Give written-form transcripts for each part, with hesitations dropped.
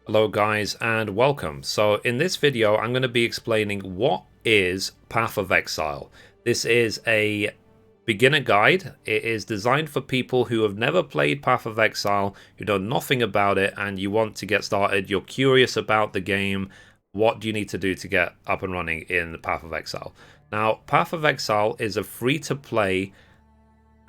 Hello guys and welcome. So in this video I'm going to be explaining what is Path of Exile. This is a beginner guide. It is designed for people who have never played Path of Exile, who know nothing about it, and you want to get started. You're curious about the game. What do you need to do to get up and running in Path of Exile? Now, Path of Exile is a free-to-play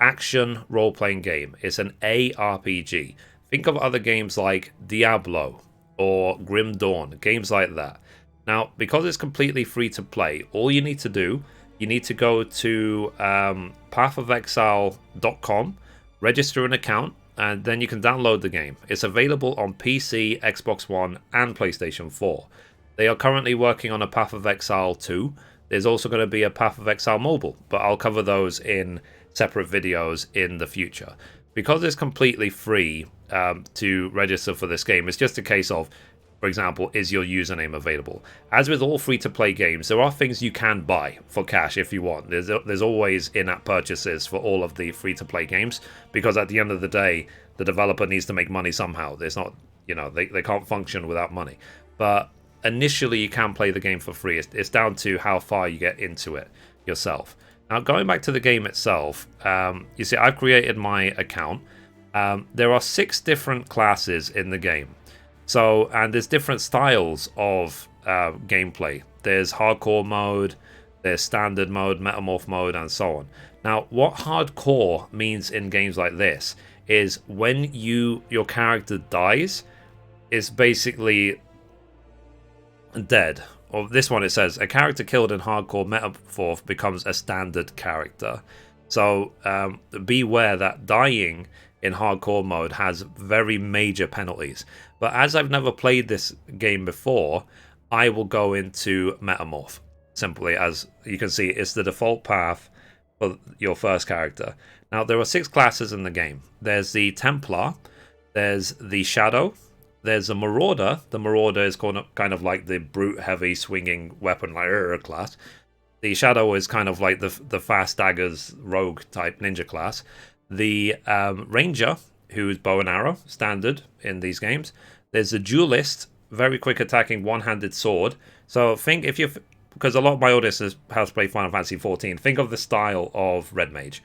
action role-playing game. It's an ARPG. Think of other games like Diablo or Grim Dawn, games like that. Now, because it's completely free to play, all you need to do, you need to go to pathofexile.com, register an account, and then you can download the game. It's available on PC, Xbox One, and PlayStation 4. They are currently working on a Path of Exile 2. There's also going to be a Path of Exile mobile, but I'll cover those in separate videos in the future. Because it's completely free to register for this game, it's just a case of, for example, is your username available? As with all free-to-play games, there are things you can buy for cash if you want. There's always in-app purchases for all of the free-to-play games, because at the end of the day, the developer needs to make money somehow. There's not, they can't function without money. But initially, you can play the game for free. It's down to how far you get into it yourself. Now, going back to the game itself, you see, I've created my account. There are 6 different classes in the game. So, and there's different styles of gameplay. There's hardcore mode, there's standard mode, metamorph mode, and so on. Now, what hardcore means in games like this is when your character dies, it's basically dead. Or this one, it says a character killed in hardcore metamorph becomes a standard character. So beware that dying in hardcore mode has very major penalties. But as I've never played this game before, I will go into metamorph. Simply, as you can see, it's the default path for your first character. Now, there are 6 classes in the game. There's the Templar, there's the Shadow, there's a Marauder. The Marauder is kind of like the brute heavy swinging weapon like class. The Shadow is kind of like the fast daggers rogue type ninja class. The Ranger, who's bow and arrow, standard in these games. There's a Duelist, very quick attacking one-handed sword. So think because a lot of my audience has played Final Fantasy 14, think of the style of Red Mage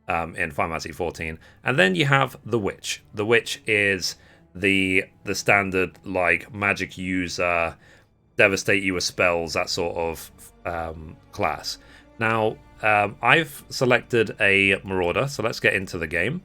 in Final Fantasy 14. And then you have the Witch. The Witch is the standard like magic user, devastate you with spells, that sort of class. Now I've selected a Marauder, so let's get into the game.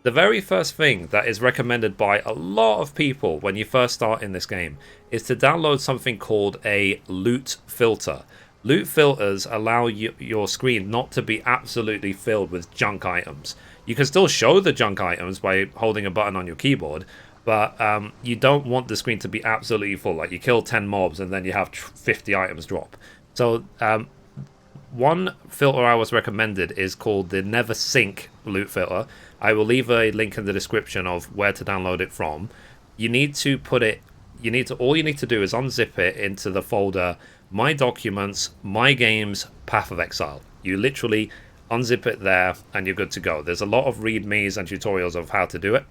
The very first thing that is recommended by a lot of people when you first start in this game is to download something called a loot filter. Loot filters allow your screen not to be absolutely filled with junk items. You can still show the junk items by holding a button on your keyboard, but you don't want the screen to be absolutely full. Like you kill 10 mobs and then you have 50 items drop. So one filter I was recommended is called the Never Sync loot filter. I will leave a link in the description of where to download it from. You need to all you need to do is unzip it into the folder My Documents, My Games, Path of Exile. You literally unzip it there and you're good to go. There's a lot of readmes and tutorials of how to do it.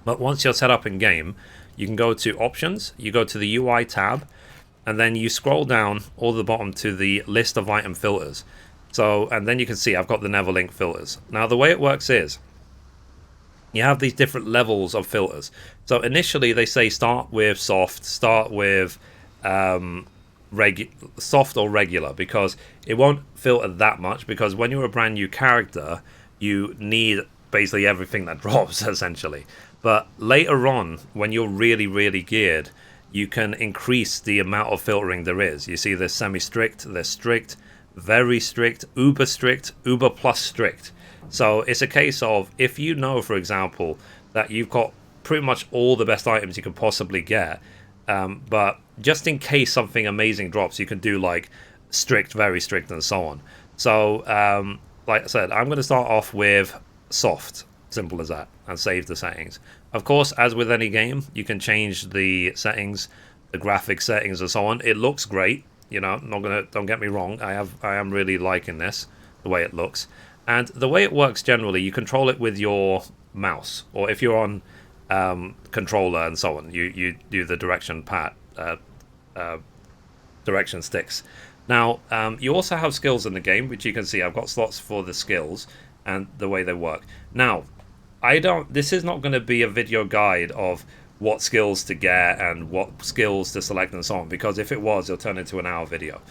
But once you're set up in game, you can go to Options, you go to the UI tab, and then you scroll down all the bottom to the list of item filters. So, and then you can see I've got the Never Link filters. Now, the way it works is you have these different levels of filters. So initially they say start with soft, start with soft or regular, because it won't filter that much, because when you're a brand new character, you need basically everything that drops, essentially. But later on, when you're really, really geared, you can increase the amount of filtering there is. You see there's semi-strict, there's strict, very strict, uber plus strict. So it's a case of, if you know, for example, that you've got pretty much all the best items you can possibly get, but just in case something amazing drops, you can do like strict, very strict, and so on. So, like I said, I'm going to start off with soft, simple as that, and save the settings. Of course, as with any game, you can change the settings, the graphic settings, and so on. It looks great, don't get me wrong. I am really liking this, the way it looks. And the way it works generally, you control it with your mouse, or if you're on controller and so on. You do the direction pad, direction sticks. Now, you also have skills in the game, which you can see. I've got slots for the skills and the way they work. Now, this is not going to be a video guide of what skills to get and what skills to select and so on, because if it was, it'll turn into an hour video.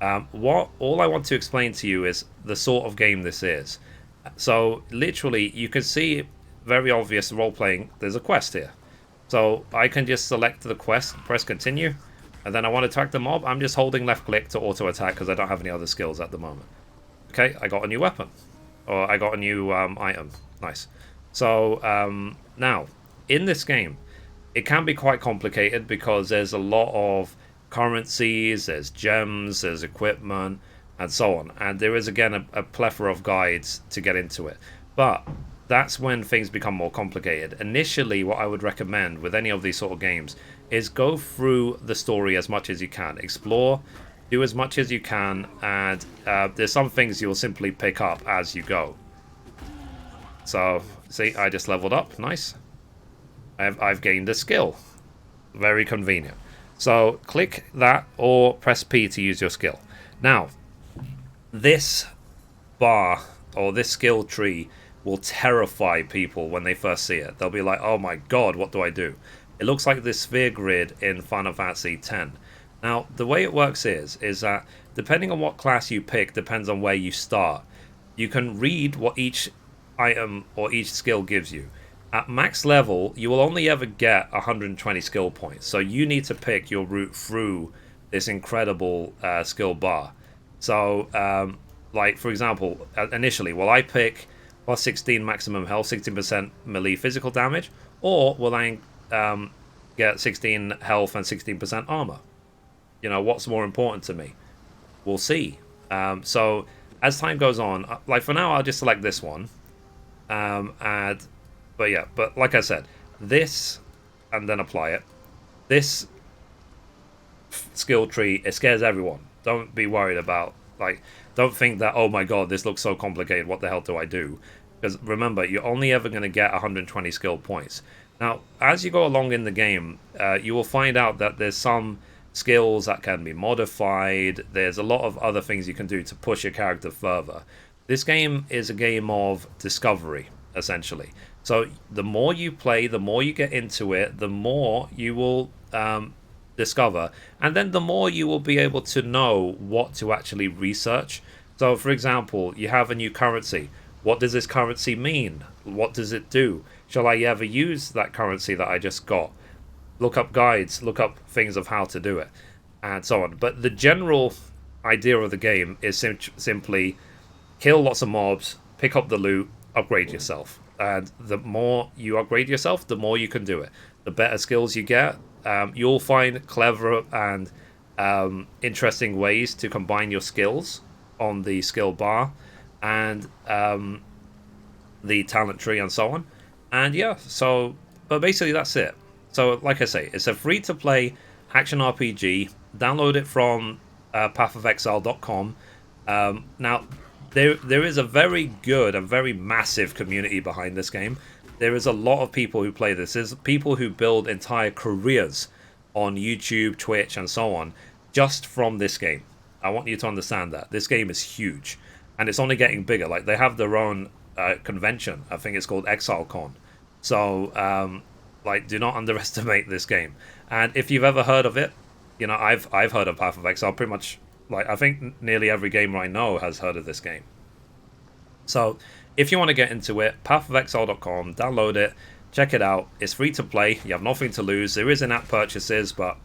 All I want to explain to you is the sort of game this is. So literally, you can see very obvious role playing. There's a quest here, so I can just select the quest, press continue, and then I want to attack the mob. I'm just holding left click to auto attack because I don't have any other skills at the moment. Okay, I got a new weapon, or I got a new item. Nice. So now in this game, it can be quite complicated because there's a lot of currencies, there's gems, there's equipment, and so on. And there is, again, a plethora of guides to get into it. But that's when things become more complicated. Initially, what I would recommend with any of these sort of games is go through the story as much as you can. Explore, do as much as you can, and there's some things you'll simply pick up as you go. So, see, I just leveled up. Nice. I've gained a skill. Very convenient. So click that or press P to use your skill. Now, this bar or this skill tree will terrify people when they first see it. They'll be like, oh my god, what do I do? It looks like this sphere grid in Final Fantasy X. Now, the way it works is that depending on what class you pick depends on where you start. You can read what each item or each skill gives you. At max level, you will only ever get 120 skill points, so you need to pick your route through this incredible skill bar. So, like, for example, initially, will I pick plus 16 maximum health, 16% melee physical damage, or will I get 16 health and 16% armor? You know, what's more important to me? We'll see. So, as time goes on, like, for now, I'll just select this one. But yeah, but like I said, this, and then apply it. This skill tree, it scares everyone. Don't be worried about, like, don't think that, oh my god, this looks so complicated, what the hell do I do? Because remember, you're only ever going to get 120 skill points. Now, as you go along in the game, you will find out that there's some skills that can be modified. There's a lot of other things you can do to push your character further. This game is a game of discovery, essentially. So the more you play, the more you get into it, the more you will discover, and then the more you will be able to know what to actually research. So, for example, you have a new currency. What does this currency mean? What does it do? Shall I ever use that currency that I just got? Look up guides, look up things of how to do it, and so on. But the general idea of the game is simply kill lots of mobs, pick up the loot, upgrade yourself. And the more you upgrade yourself, the more you can do it. The better skills you get, you'll find clever and interesting ways to combine your skills on the skill bar and the talent tree and so on. And yeah, so, but basically that's it. So like I say, it's a free-to-play action RPG. Download it from pathofexile.com. Now, there is a very good and very massive community behind this game. There is a lot of people who play this. There's people who build entire careers on YouTube, Twitch, and so on, just from this game. I want you to understand that. This game is huge, and it's only getting bigger. Like, they have their own convention. I think it's called ExileCon. So, like, do not underestimate this game. And if you've ever heard of it, you know, I've heard of Path of Exile. Pretty much, like, I think nearly every gamer I know has heard of this game. So, if you want to get into it, pathofexile.com, download it, check it out. It's free to play. You have nothing to lose. There is in-app purchases, but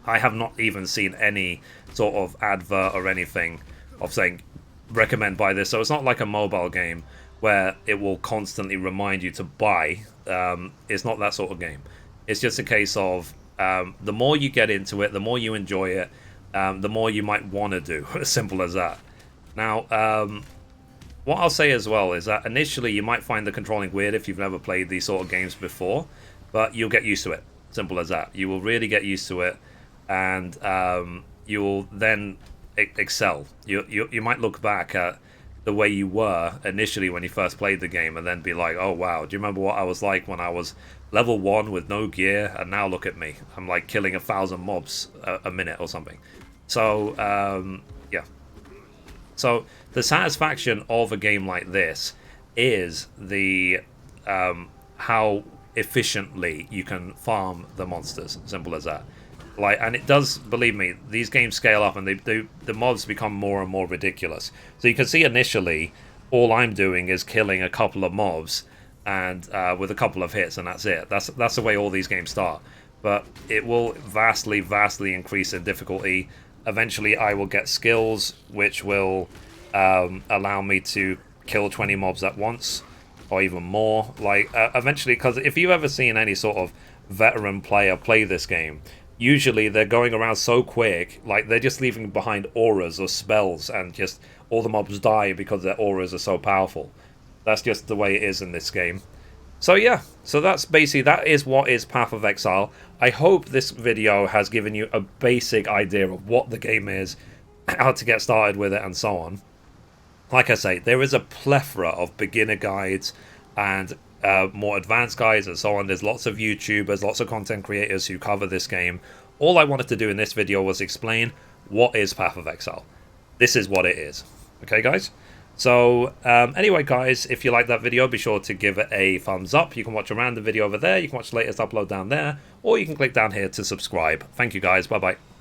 I have not even seen any sort of advert or anything of saying recommend buy this. So it's not like a mobile game where it will constantly remind you to buy. It's not that sort of game. It's just a case of the more you get into it, the more you enjoy it, the more you might want to do. As simple as that. Now, what I'll say as well is that initially you might find the controlling weird if you've never played these sort of games before, but you'll get used to it. Simple as that. You will really get used to it, and you will then excel. You might look back at the way you were initially when you first played the game, and then be like, oh wow, do you remember what I was like when I was level 1 with no gear, and now look at me, I'm like killing 1,000 mobs a minute or something. So yeah, so the satisfaction of a game like this is the how efficiently you can farm the monsters. Simple as that. Like, and it does, believe me, these games scale up, and the mobs become more and more ridiculous. So you can see initially, all I'm doing is killing a couple of mobs, and with a couple of hits, and that's it. That's the way all these games start. But it will vastly, vastly increase in difficulty. Eventually, I will get skills which will allow me to kill 20 mobs at once, or even more. Like, eventually, because if you've ever seen any sort of veteran player play this game, usually they're going around so quick, like they're just leaving behind auras or spells, and just all the mobs die because their auras are so powerful. That's just the way it is in this game. So yeah, so that's basically, that is what is Path of Exile. I hope this video has given you a basic idea of what the game is, how to get started with it, and so on. Like I say, there is a plethora of beginner guides and more advanced guides and so on. There's lots of YouTubers, lots of content creators who cover this game. All I wanted to do in this video was explain what is Path of Exile. This is what it is. Okay, guys? So, anyway, guys, if you like that video, be sure to give it a thumbs up. You can watch a random video over there. You can watch the latest upload down there. Or you can click down here to subscribe. Thank you, guys. Bye-bye.